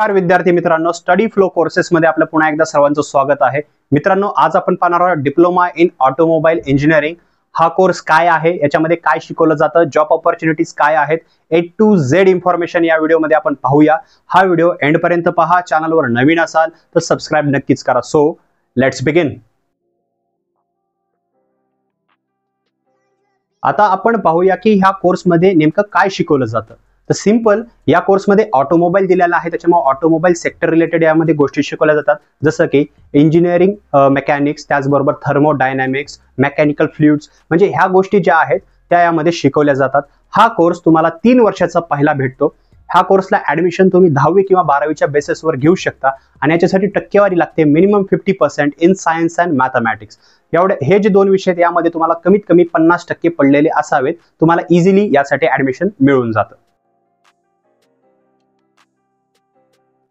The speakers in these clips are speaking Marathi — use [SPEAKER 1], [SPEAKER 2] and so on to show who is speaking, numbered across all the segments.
[SPEAKER 1] नमस्कार विद्यार्थी मित्रांनो, स्टडी फ्लो कोर्सेस मध्ये आपलं पुन्हा एकदा सर्वांचं स्वागत आहे। मित्रांनो, आज आपण पाहणार आहोत डिप्लोमा इन ऑटोमोबाईल इंजिनिअरिंग हा कोर्स काय आहे, याच्यामध्ये काय शिकवलं जातं, जॉब ऑपॉर्च्युनिटीज काय आहेत, A to Z इन्फॉर्मेशन या व्हिडिओमध्ये आपण पाहूया। हा व्हिडिओ एंड पर्यंत पहा। चॅनलवर नवीन असाल तर सबस्क्राइब नक्कीच करा। So let's begin. आता आपण पाहूया की ह्या कोर्समध्ये नेमकं काय शिकवलं जातं। तर सिंपल या कोर्समध्ये ऑटोमोबाईल दिलेला आहे, त्याच्यामुळे ऑटोमोबाईल सेक्टर रिलेटेड यामध्ये गोष्टी शिकवल्या जातात, जसं की इंजिनिअरिंग मेकॅनिक्स, त्याचबरोबर थर्मोडायनॅमिक्स, मेकॅनिकल फ्लुइड्स, म्हणजे ह्या गोष्टी ज्या आहेत त्या यामध्ये शिकवल्या जातात। हा कोर्स तुम्हाला 3 वर्षाचा पहिला भेटतो। ह्या कोर्सला ऍडमिशन तुम्ही 10वी किंवा 12वीच्या बेसिसवर घेऊ शकता आणि याच्यासाठी टक्केवारी लागते minimum 50% in science and mathematics. एवढे हे जे दोन विषय आहेत यामध्ये तुम्हाला कमीत कमी 50% पडलेले असावेत, तुम्हाला इझिली यासाठी ऍडमिशन मिळून जातं।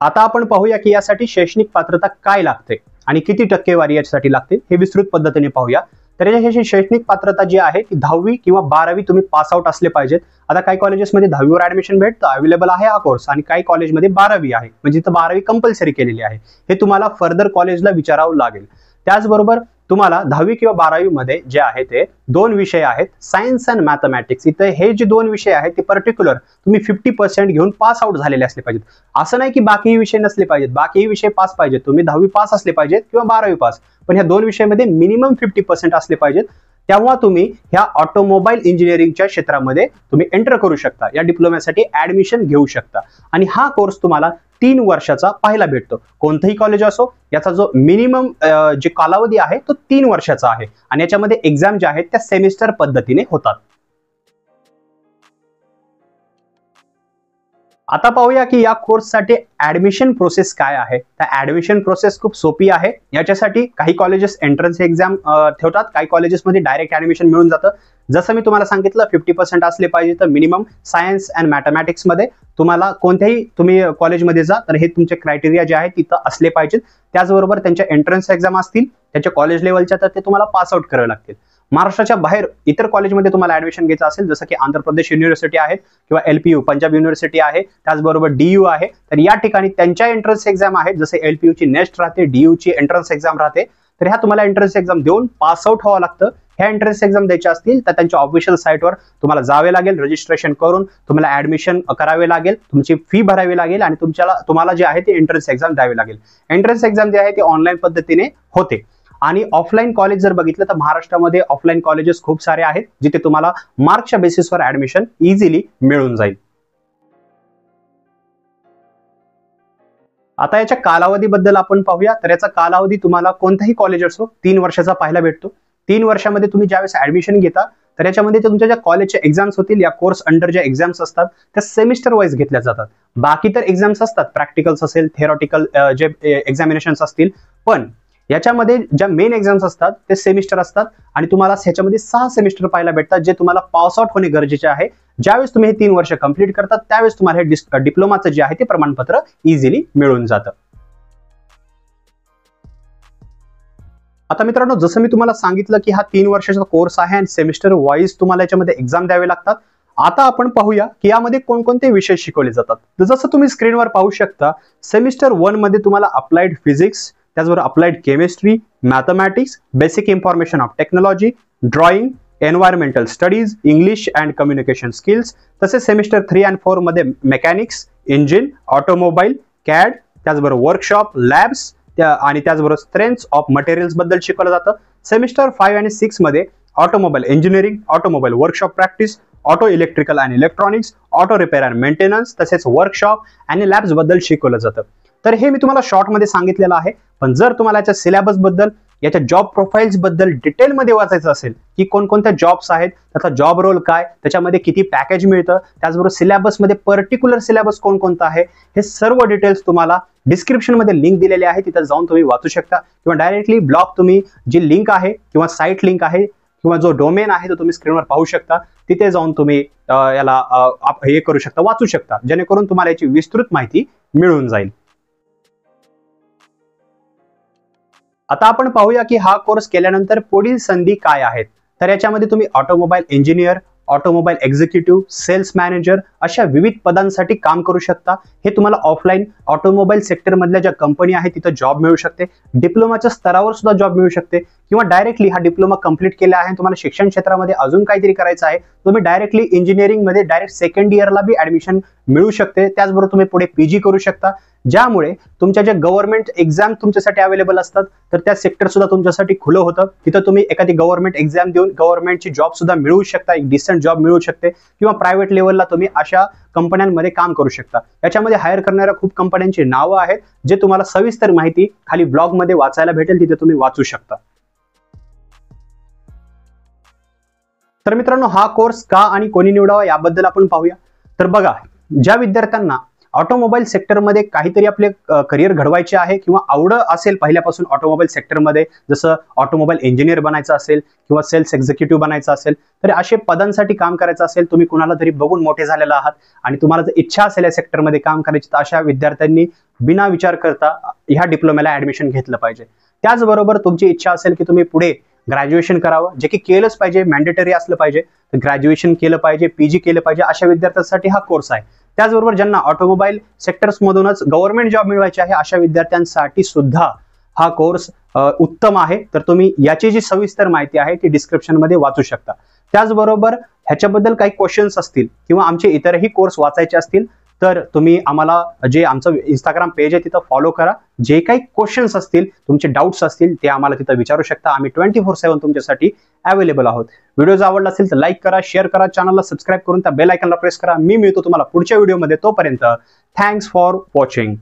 [SPEAKER 1] आता आपण पाहूया की यासाठी शैक्षणिक पात्रता काय लागते आणि किती टक्केवारी यासाठी लागते हे विस्तृत पद्धतीने पाहूया। तर याची शैक्षणिक पात्रता जी आहे ती 10वी किंवा 12वी तुम्ही पास आउट असले पाहिजेत। आता काही कॉलेजेसमध्ये 10वीवर ऍडमिशन भेटतं, अवेलेबल आहे हा कोर्स, आणि काही कॉलेजमध्ये 12वी आहे, म्हणजे इथं 12वी कंपल्सरी केलेली आहे। हे तुम्हाला फर्दर कॉलेजला विचारावं लागेल। त्याचबरोबर तुम्हाला 10वी किंवा 12वी मध्ये जे आहे ते दोन विषय आहेत, सायन्स अँड मॅथमॅटिक्स। इथे हे जे दोन विषय आहेत ते पर्टिक्युलर तुम्ही 50% घेऊन पास आउट झालेले असले पाहिजेत। असं नाही की बाकी विषय नसले पाहिजेत, बाकी विषय पास पाहिजेत, तुम्ही 10वी पास असले पाहिजेत किंवा 12वी पास, पण ह्या दोन विषयामध्ये मिनिमम 50% असले पाहिजेत। तेव्हा तुम्ही ह्या ऑटोमोबाईल इंजिनिअरिंगच्या क्षेत्रामध्ये तुम्ही एंटर करू शकता, या डिप्लोम्यासाठी ऍडमिशन घेऊ शकता। आणि हा कोर्स तुम्हाला 3 वर्षाचा पहिला भेटतो। कोणतंही कॉलेज असो, याचा जो मिनिमम जे कालावधी आहे तो 3 वर्षाचा आहे आणि याच्यामध्ये एक्झाम ज्या आहेत त्या सेमिस्टर पद्धतीने होतात। आता पाहूया की या कोर्ससाठी ऍडमिशन प्रोसेस काय आहे। तर ऍडमिशन प्रोसेस खूप सोपी आहे। याच्यासाठी काही कॉलेजेस एंट्रन्स एक्झाम ठेवतात, काही कॉलेजेसमध्ये डायरेक्ट ऍडमिशन मिळून जातं। जसं मी तुम्हाला सांगितलं 50% असले पाहिजे, तर मिनिमम सायन्स अँड मॅथमॅटिक्स मध्ये तुम्हाला कोणत्याही तुम्ही कॉलेजमध्ये जा तर हे तुमचे क्रायटेरिया जे आहेत तिथं असले पाहिजेत। त्याचबरोबर त्यांच्या एंट्रन्स एक्झाम असतील त्याच्या कॉलेज लेवलच्या, तर ते तुम्हाला पास आउट करावे लागतील। महाराष्ट्राच्या बाहेर इतर कॉलेजमध्ये तुम्हाला ऍडमिशन घ्यायचं असेल, जसं की आंध्र प्रदेश युनिव्हर्सिटी आहे किंवा LPU पंजाब युनिव्हर्सिटी आहे, त्याचबरोबर DU आहे, तर या ठिकाणी त्यांच्या एंट्रन्स एक्झाम आहेत, जसे LPU ची नेक्स्ट राहते, DU ची एंट्रन्स एक्झाम राहते। तर ह्या तुम्हाला एंट्रन्स एक्झाम देऊन पास आउट व्हावं लागतं। ह्या एंट्रन्स एक्झाम द्यायच्या असतील तर त्यांच्या ऑफिशियल साईटवर तुम्हाला जावे लागेल, रजिस्ट्रेशन करून तुम्हाला ऍडमिशन करावे लागेल, तुमची फी भरावी लागेल आणि तुम्हाला जे आहे ते एंट्रन्स एक्झाम द्यावी लागेल। एंट्रन्स एक्झाम जे आहे ते ऑनलाईन पद्धतीने होते। आणि ऑफलाईन कॉलेज जर बघितलं तर महाराष्ट्रामध्ये ऑफलाईन कॉलेजेस खूप सारे आहेत, जिथे तुम्हाला मार्क्सच्या बेसिसवर ऍडमिशन इझिली मिळून जाईल। आता याच्या कालावधीबद्दल आपण पाहूया। तर याचा कालावधी तुम्हाला कोणताही कॉलेज असो 3 वर्षाचा पहिला भेटतो। 3 वर्षामध्ये तुम्ही ज्यावेळेस ऍडमिशन घेता तर याच्यामध्ये तुमच्या ज्या कॉलेजच्या एक्झाम्स होतील, या कोर्स अंडर ज्या एक्झाम्स असतात त्या सेमिस्टर वाईज घेतल्या जातात। बाकी तर एक्झाम्स असतात, प्रॅक्टिकल्स असेल, थेरॉटिकल जे एक्झामिनेशन्स असतील, पण याच्यामध्ये ज्या मेन एक्झाम्स असतात ते सेमिस्टर असतात आणि तुम्हाला ह्याच्यामध्ये 6 सेमिस्टर पाहायला भेटतात, जे तुम्हाला पास आउट होणे गरजेचे आहे। ज्यावेळेस तुम्ही हे 3 वर्ष कंप्लीट करतात त्यावेळेस तुम्हाला हे डिप्लोमाचं जे आहे ते प्रमाणपत्र इझिली मिळून जातं। आता मित्रांनो, जसं मी तुम्हाला सांगितलं की हा 3 वर्षाचा कोर्स आहे आणि सेमिस्टर वाईज तुम्हाला याच्यामध्ये एक्झाम द्यावे लागतात। आता आपण पाहूया की यामध्ये कोणकोणते विषय शिकवले जातात। तर जसं तुम्ही स्क्रीनवर पाहू शकता, सेमिस्टर 1 मध्ये तुम्हाला अप्लाइड फिजिक्स, त्याचबरोबर applied chemistry, mathematics, basic information of technology, drawing, environmental studies, English and communication skills, तसेच सेमिस्टर 3 आणि 4 मध्ये मेकॅनिक्स, इंजिन, ऑटोमोबाईल, कॅड, त्याचबरोबर वर्कशॉप, लॅब्स आणि त्याचबरोबर स्ट्रेंथ्स ऑफ मटेरियल्स बद्दल शिकवलं जातं। सेमिस्टर 5 आणि 6 मध्ये automobile engineering, automobile workshop practice, auto electrical आणि electronics, auto repair and maintenance, तसेच वर्कशॉप आणि लॅब्स बद्दल शिकवलं जातं। तर हे मी तुम्हाला शॉर्ट मध्ये सांगितलेलं आहे, पण जर तुम्हाला याच्या सिलेबस बद्दल, याच्या जॉब प्रोफाइल्स बद्दल डिटेलमध्ये वाचायचं असेल की कोणकोणत्या जॉब्स आहेत, त्याचा जॉब रोल काय, त्याच्यामध्ये किती पॅकेज मिळतं, त्याचबरोबर सिलेबसमध्ये पर्टिक्युलर सिलेबस कोणकोणता आहे, हे सर्व डिटेल्स तुम्हाला डिस्क्रिप्शन मध्ये लिंक दिलेली आहे, तिथे जाऊन तुम्ही वाचू शकता किंवा डायरेक्टली ब्लॉग तुम्ही जी लिंक आहे किंवा साईट लिंक आहे किंवा जो डोमेन आहे तो तुम्ही स्क्रीनवर पाहू शकता, तिथे जाऊन तुम्ही याला हे करू शकता, वाचू शकता, जेणेकरून तुम्हाला याची विस्तृत माहिती मिळून जाईल। आता आपण पाहूया की हा कोर्स केल्यानंतर पुढील संधी काय आहेत। तर याच्यामध्ये तुम्ही automobile engineer, automobile executive, sales manager अशा विविध पदांसाठी काम करू शकता. हे तुम्हाला ऑफलाईन ऑटोमोबाईल सेक्टर मधल्या ज्या कंपनी आहेत तिथं जॉब मिळू शकते. डिप्लोमाच्या स्तरावर सुद्धा जॉब मिळू शकते किंवा डायरेक्टली हा डिप्लोमा कंप्लीट केला आहे तुम्हाला शिक्षण क्षेत्रामध्ये अजून काहीतरी करायचं आहे, तुम्ही डायरेक्टली इंजिनिअरिंग मध्ये डायरेक्ट सेकंड इयरला बी ऍडमिशन मिळू शकते. त्याचबरोबर तुम्ही पुढे पीजी करू शकता, ज्यामुळे तुमच्या जे गव्हर्नमेंट एक्झाम तुमच्यासाठी अवेलेबल असतात तर त्या सेक्टर सुद्धा तुमच्यासाठी खुलं होतं. तिथं तुम्ही एखादी गव्हर्नमेंट एक्झाम देऊन गव्हर्नमेंटची जॉब सुद्धा मिळवू शकता, एक डिसेंट जॉब मिळू शकते किंवा प्रायव्हेट लेवलला तुम्ही अशा कंपन्यांमध्ये काम करू शकता. याच्यामध्ये हायर करणाऱ्या खूप कंपन्यांची नावं आहेत, जे तुम्हाला सविस्तर माहिती खाली ब्लॉग मध्ये वाचायला भेटेल, तिथे तुम्ही वाचू शकता. तर मित्रांनो, हा कोर्स का आणि कोणी निवडावा याबद्दल आपण पाहूया. तर बघा, ज्या विद्यार्थ्यांना ऑटोमोबाईल सेक्टरमध्ये काहीतरी आपले करिअर घडवायचे आहे किंवा आवड असेल पहिल्यापासून ऑटोमोबाईल सेक्टरमध्ये, जसं ऑटोमोबाईल इंजिनियर बनायचं असेल किंवा सेल्स एक्झिक्युटिव्ह बनायचं असेल, तर असे पदांसाठी काम करायचं असेल, तुम्ही कुणाला तरी बघून मोठे झालेला आहात आणि तुम्हाला जर इच्छा असेल या सेक्टरमध्ये काम करायची, तर अशा विद्यार्थ्यांनी बिना विचार करता ह्या डिप्लोम्याला ऍडमिशन घेतलं पाहिजे. त्याचबरोबर तुमची इच्छा असेल की तुम्ही पुढे ग्रॅज्युएशन करावं, जे की केलंच पाहिजे, मॅन्डेटरी असलं पाहिजे, तर ग्रॅज्युएशन केलं पाहिजे, पीजी केलं पाहिजे, अशा विद्यार्थ्यांसाठी हा कोर्स आहे. त्याचबरोबर ज्यांना ऑटोमोबाईल सेक्टर्स मधूनच गव्हर्नमेंट जॉब मिळवायचे आहे अशा विद्यार्थ्यांसाठी सुद्धा हा कोर्स उत्तम आहे. तर तुम्ही याची जी सविस्तर माहिती आहे ती डिस्क्रिप्शन मध्ये वाचू शकता. त्याचबरोबर ह्याच्याबद्दल काही क्वेश्चन्स असतील किंवा आमचे इतरही कोर्स वाचायचे असतील तर तुम्ही आम्हाला जे आमचं इंस्टाग्राम पेज आहे तिथं फॉलो करा. जे काही क्वेश्चन्स असतील, तुमचे डाऊट्स असतील, ते आम्हाला तिथं विचारू शकता. आम्ही 24/7 तुमच्यासाठी अवेलेबल आहोत. व्हिडिओ आवडला असेल तर लाईक करा, शेअर करा, चॅनलला सबस्क्राईब करून त्या बेल आयकॉनला प्रेस करा. मी मिळतो तुम्हाला पुढच्या व्हिडिओमध्ये. तोपर्यंत थँक्स फॉर वॉचिंग.